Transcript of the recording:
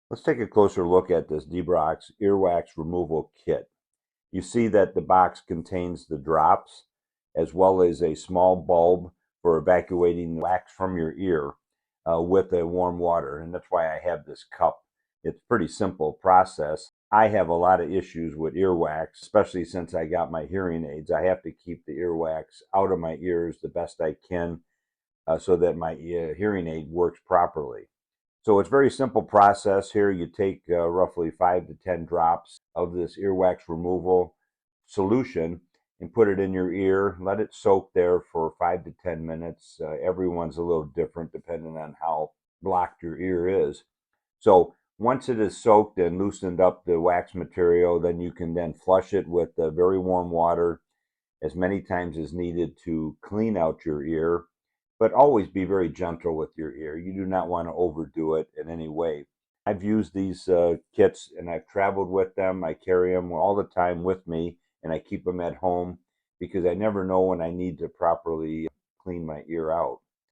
Let's take a closer look at this Debrox earwax removal kit. You see that the box contains the drops as well as a small bulb for evacuating wax from your ear with a warm water, and that's why I have this cup. It's a pretty simple process. I have a lot of issues with earwax, especially since I got my hearing aids. I have to keep the earwax out of my ears the best I can so that my hearing aid works properly. So it's a very simple process here. You take roughly 5 to 10 drops of this earwax removal solution and put it in your ear. Let it soak there for 5 to 10 minutes. Everyone's a little different depending on how blocked your ear is. So once it is soaked and loosened up the wax material, then you can then flush it with very warm water as many times as needed to clean out your ear, but always be very gentle with your ear. You do not want to overdo it in any way. I've used these kits and I've traveled with them. I carry them all the time with me and I keep them at home because I never know when I need to properly clean my ear out.